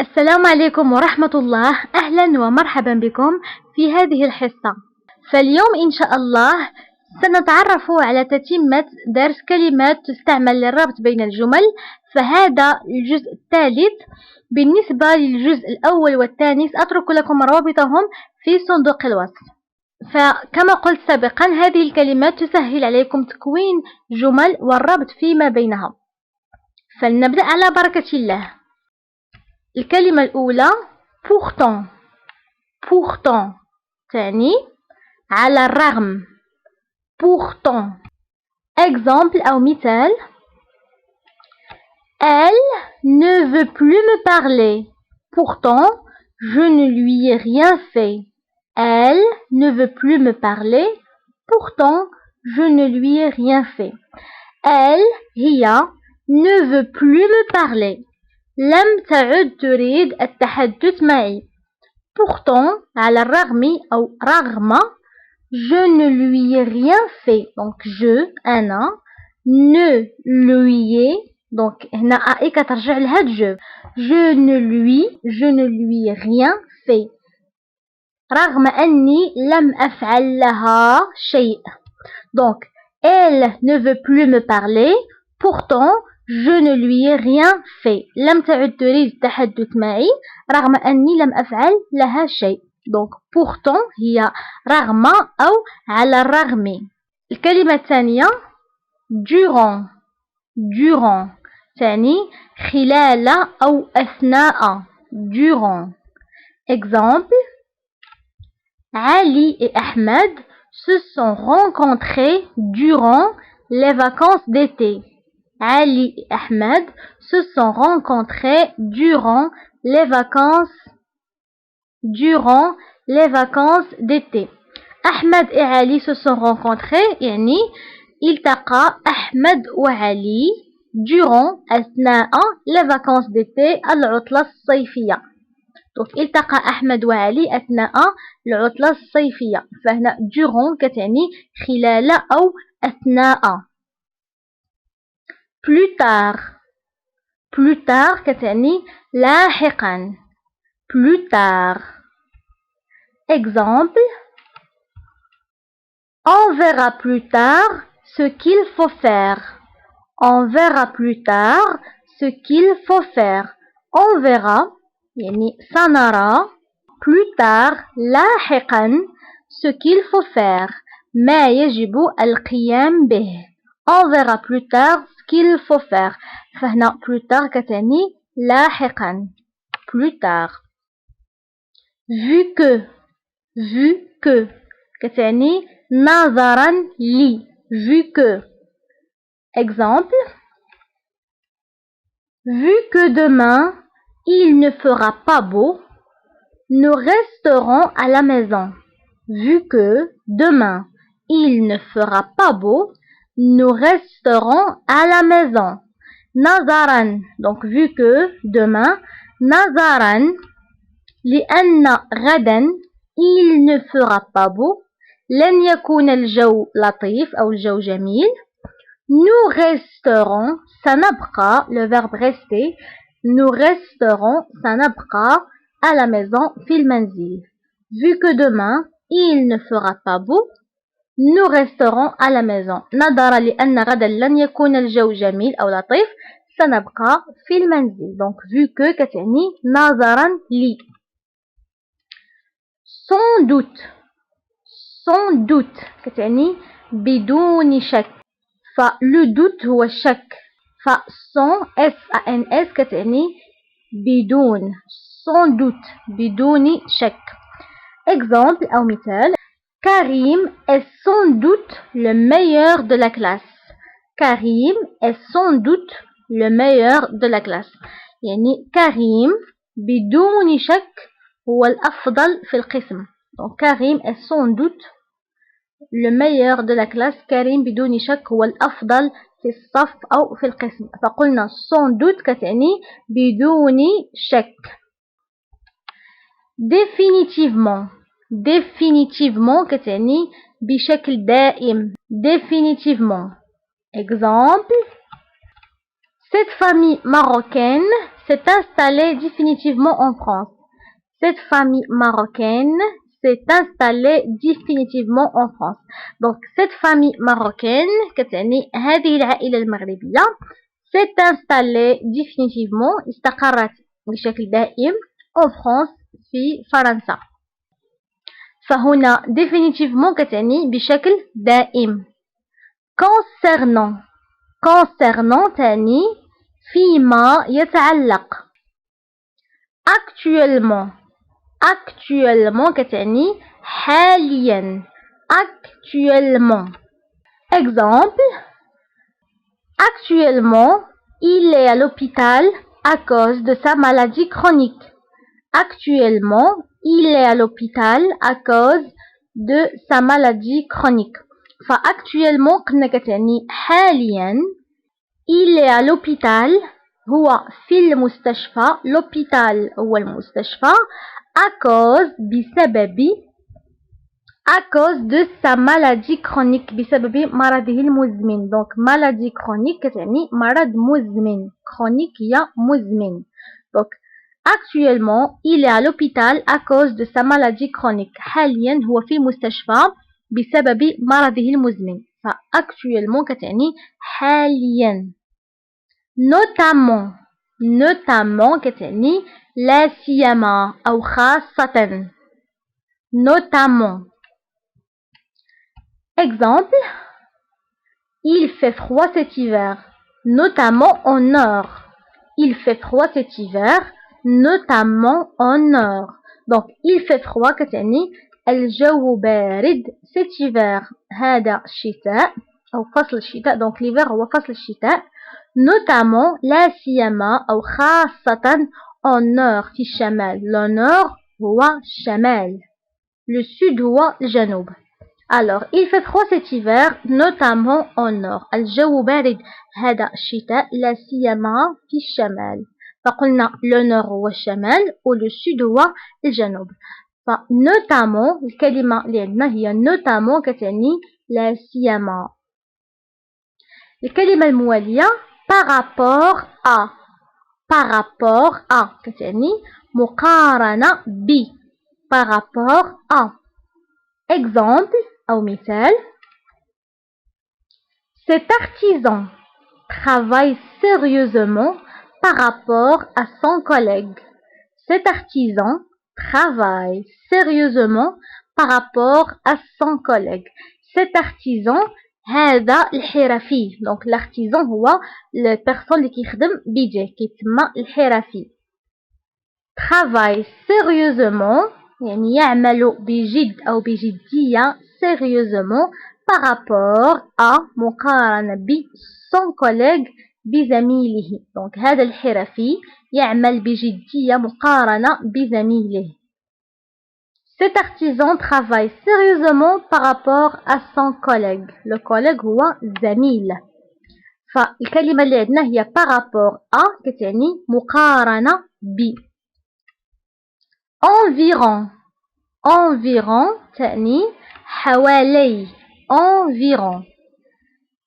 السلام عليكم ورحمة الله. أهلا ومرحبا بكم في هذه الحصة. فاليوم إن شاء الله سنتعرف على تتمة درس كلمات تستعمل للربط بين الجمل. فهذا الجزء الثالث. بالنسبة للجزء الأول والثاني سأترك لكم روابطهم في صندوق الوصف. فكما قلت سابقا هذه الكلمات تسهل عليكم تكوين جمل والربط فيما بينها. فلنبدأ على بركة الله. الكلمة الأولى pourtant. pourtant تعني على الرغم. pourtant. exemple أو مثال: Elle ne veut plus me parler. Pourtant, je ne lui ai rien fait. Elle ne veut plus me parler. Pourtant, je ne lui ai rien fait. Elle هي ne veut plus me parler. لم تعد تريد التحدث معي. Pourtant, على الرغم أو رغم je ne lui ai rien fait. Donc je أنا ne lui ai donc هنا أي كترجع لهاد je ne lui ai rien fait. رغم أني لم أفعل لها شيء. Donc elle ne veut plus me parler. Pourtant, je ne lui ai rien fait. لم تعد تريد التحدث معي رغم أني لم أفعل لها شيء. Donc pourtant هي رغم أو على الرغم. الكلمة الثانية durant. durant تعني خلال أو أثناء. durant. exemple: Ali et Ahmed se sont rencontrés durant les vacances d'été. Ali et Ahmed se sont rencontrés durant les vacances d'été. Ahmed et Ali se sont rencontrés يعني التقى أحمد وعلي durant أثناء les vacances d'été العطلة الصيفية. donc التقى أحمد وعلي أثناء العطلة الصيفية. فهنا durant كتعني خلال أو أثناء. plus tard. plus tard كتعني لاحقا. plus tard. exemple: On verra plus tard ce qu'il faut faire. On verra plus tard ce qu'il faut faire. On verra يعني سنرى plus tard لاحقا ce qu'il faut faire ما يجب القيام به. On verra plus tard ce qu'il faut faire. فهنا plus tard كتعني لاحقا. plus tard. vu que كتعني نظرا لي. vu que. exemple: vu que demain il ne fera pas beau, nous resterons à la maison. vu que demain il ne fera pas beau, nous resterons à la maison. نظرا donc vu que demain نظرا لأن غدا il ne fera pas beau لن يكون الجو لطيف أو الجو جميل. nous resterons سنبقى le verbe rester. nous resterons سنبقى à la maison في المنزل. vu que demain il ne fera pas beau nous resterons à la maison. نظرا لأن غدا لن يكون الجو جميل أو لطيف سنبقى في المنزل. donc vu que كتعني نظرا لي. sans doute. sans doute كتعني بدون شك. فلو دوت هو الشك. sans sans كتعني بدون. sans doute بدون شك. exemple أو مثال: Karim est sans doute le meilleur de la classe. Karim est sans doute le meilleur de la classe. يعني كريم بدون شك هو الأفضل في القسم. donc Karim est sans doute le meilleur de la classe. كريم بدون شك هو الأفضل في الصف أو في القسم. فقلنا sans doute كتعني بدون شك. définitivement. définitivement كتعني بشكل دائم. définitivement. exemple: Cette famille marocaine s'est installée définitivement en France. Cette famille marocaine s'est installée définitivement en France. Donc cette famille marocaine كتعني هذه العائلة المغربية s'est installée définitivement استقرت بشكل دائم en France في فرنسا. فهنا définitivement كتعني بشكل دائم. concernant تعني فيما يتعلق. actuellement كتعني حاليا. actuellement. exemple, actuellement il est à l'hôpital à cause de sa maladie chronique. Actuellement il est à l'hôpital à cause de sa maladie chronique. فactuellement قلنا كتعني حاليا. il est à l'hôpital هو في المستشفى. l'hôpital هو المستشفى à cause بسبب à cause de sa maladie chronique بسبب مرضه المزمن. donc maladie chronique كتعني مرض مزمن. chronique هي مزمن. donc actuellement il est à l'hôpital à cause de sa maladie chronique. حاليا هو في المستشفى بسبب مرضه المزمن. actuellement كتعني حاليا. notamment كتعني لا سيما أو خاصة. notamment. exemple, il fait froid cet hiver, notamment au nord. il fait froid cet hiver, notamment au nord. donc il fait froid كتعني الجو بارد cet hiver. هذا الشتاء أو فصل الشتاء. donc l'hiver هو فصل الشتاء. notamment لا سيما أو خاصة au nord في الشمال. le nord هو الشمال. le sud هو الجنوب. alors il fait froid cet hiver notamment au nord. الجو بارد هذا الشتاء لا سيما في الشمال. فقلنا le nord هو الشمال و le sud هو الجنوب. notamment الكلمة اللي عندنا هي notamment كتعني لا سيما. الكلمة الموالية par rapport à كتعني مقارنة ب. par rapport à. exemple أو مثال, cet artisan travaille sérieusement par rapport à son collègue. cet artisan travaille sérieusement par rapport à son collègue. cet artisan هذا الحرفي. donc l'artisan هو البيرسون اللي كيخدم بيديه كيتسمى الحرفي. travaille sérieusement يعني يعمل بجد أو بجدية sérieusement par rapport à مقارنة ب son collègue بزميله. donc هذا الحرفي يعمل بجدية مقارنة بزميله. cet artisan travaille sérieusement par rapport à son collègue. le collègue هو زميل. فالكلمة اللي عندنا هي par rapport à كتعني مقارنة ب. environ تعني حوالي. environ.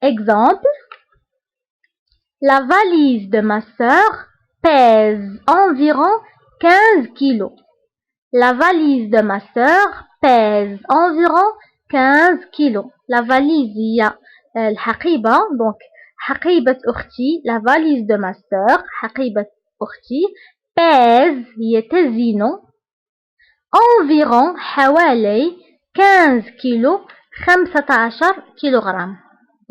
exemple, la valise de ma sœur pèse environ 15 kilos. la valise de ma sœur pèse environ 15 kilos. la valise هي الحقيبة. donc حقيبة أختي. la valise de ma sœur حقيبة أختي. pèse هي تزن environ حوالي 15 كيلو 15 كيلوغرام.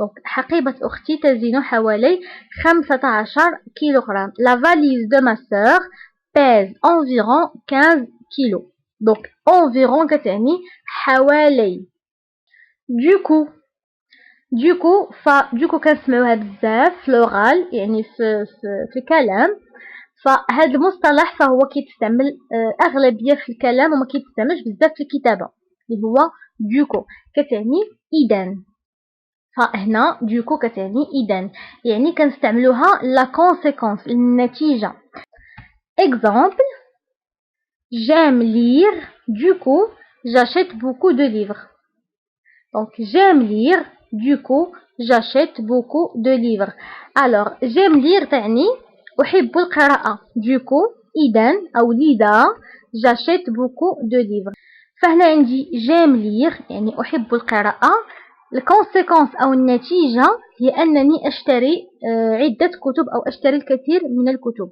donc حقيبة أختي تزن حوالي 15 كيلوغرام. la valise de ma sœur pèse environ 15 كيلو. donc environ كتعني حوالي. du coup كنسمعوها بزاف في لوغال يعني في الكلام. فهذا المصطلح فهو كيتستعمل أغلبية في الكلام وما كيتستعملش بزاف في الكتابة اللي هو دوكو كتعني إذن. فهنا دوكو كتعني إذن يعني كنستعملوها لا كونسيكونس النتيجة. exemple, j'aime lire du coup j'achète beaucoup de livres. donc j'aime lire du coup j'achète beaucoup de livres. alors j'aime lire تعني أحب القراءة. Du coup إذن أو لذا j'achète beaucoup de livres. فهنا عندي j'aime lire يعني أحب القراءة. الكونسيكونس أو النتيجة هي أنني أشتري عدة كتب أو أشتري الكثير من الكتب.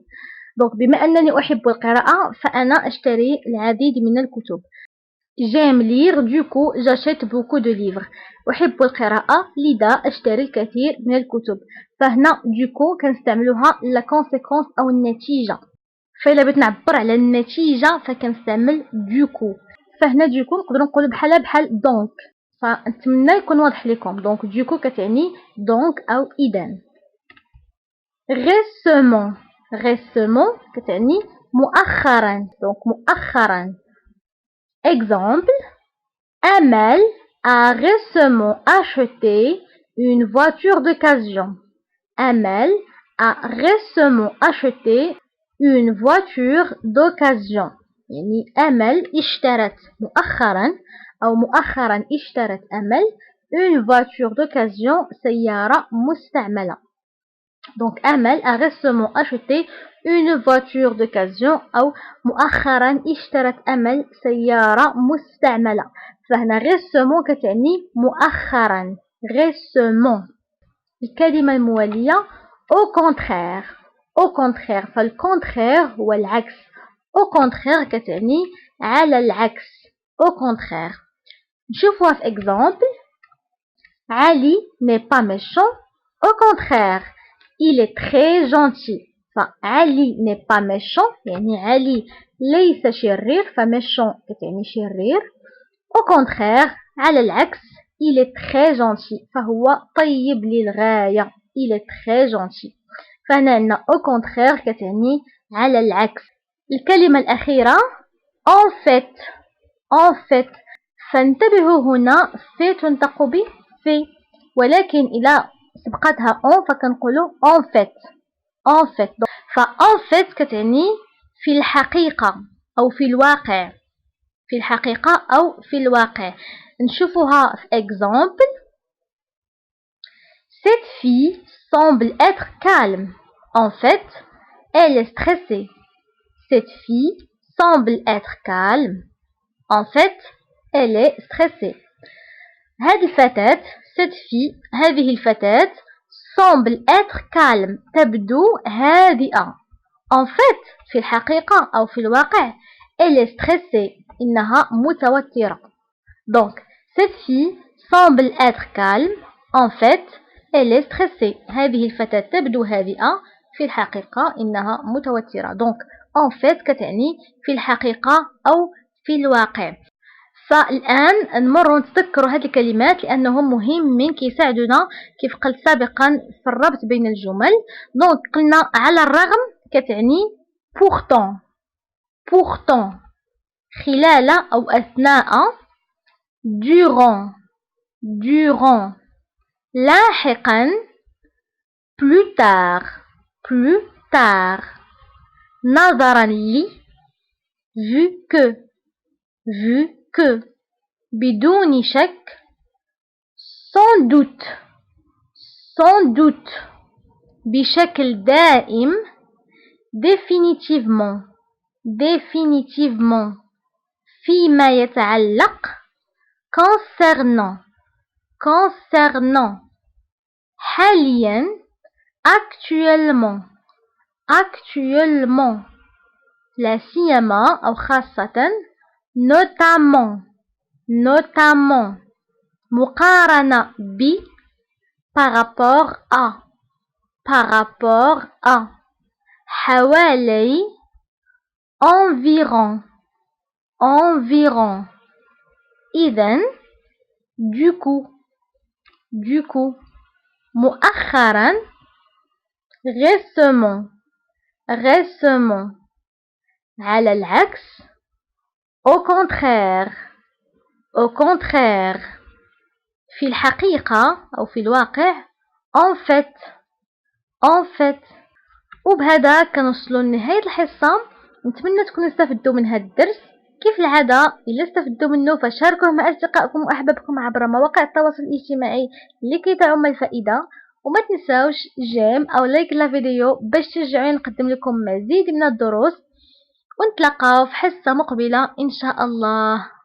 دونك بما أنني أحب القراءة فأنا أشتري العديد من الكتب. j'aime lire du coup j'achète beaucoup de livres. أحب القراءة لذا أشتري الكثير من الكتب. فهنا du coup كنستعملوها la conséquence أو النتيجة. فإلا بغيت نعبر على النتيجة فكنستعمل du coup. فهنا du coup نقدروا نقولوا بحال donc. فنتمنى يكون واضح لكم. donc du coup كتعني donc أو إذن. récemment كتعني مؤخرا. donc مؤخرا. Exemple, Amel a récemment acheté une voiture d'occasion. Amel a récemment acheté une voiture d'occasion. يعني أمل اشترت مؤخرا أو مؤخرا اشترت أمل une voiture d'occasion سيارة مستعملة. Donc Amel a récemment acheté une voiture d'occasion أو مؤخرا اشترت أمل سيارة مستعملة. فهنا récemment كتعني مؤخرا. récemment. الكلمة الموالية au contraire. فالcontraire هو العكس. au contraire كتعني على العكس. au contraire. نشوفوها في exemple. Ali n'est pas méchant. au contraire il est très gentil. فعلي n'est pas méchant يعني علي ليس شرير. فميشون كتعني شرير. au contraire على العكس il est très gentil فهو طيب للغاية. il est très gentil. فهنا عندنا au contraire كتعني على العكس. الكلمة الأخيرة en fait. فانتبهوا هنا في تنطق ب في ولكن إذا سبقتها on فكنقولوا en fait. en fait كتعني في الحقيقة أو في الواقع. في الحقيقة أو في الواقع. نشوفوها في exemple. Cette fille semble être calme. En fait, elle est stressée. Cette fille semble être calme. En fait, elle est stressée. هذه الفتاة cette fille هذه الفتاة semble être calme تبدو هادئة. en fait في الحقيقة أو في الواقع elle est stressée إنها متوترة. donc cette fille semble être calme. en fait elle est stressée. هذه الفتاة تبدو هادئة في الحقيقة إنها متوترة. donc en fait كتعني في الحقيقة أو في الواقع. فالآن نمر نتذكروا هذه الكلمات لأنهم مهمين كيساعدونا كيف قلت سابقا في الربط بين الجمل. دونك قلنا على الرغم كتعني pourtant خلال أو أثناء. durant لاحقا. plus tard نظرا لي. vu que بدون شك. sans doute بشكل دائم. définitivement فيما يتعلق. concernant حاليا. actuellement لا سيما أو خاصة. notamment مقارنة ب par rapport à حوالي. environ إذن du coup مؤخرا. récemment على العكس. au contraire في الحقيقة أو في الواقع. en fait. وبهذا كنوصلوا لنهاية الحصة. نتمنى تكونوا استفدتوا من هذا الدرس. كيف العادة إلا استفدتوا منه فشاركوه مع أصدقائكم وأحبابكم عبر مواقع التواصل الاجتماعي لكي تعم الفائدة. وما تنساوش جيم او لايك الفيديو باش تشجعوني نقدم لكم مزيد من الدروس، ونتلاقاو في حصة مقبلة ان شاء الله.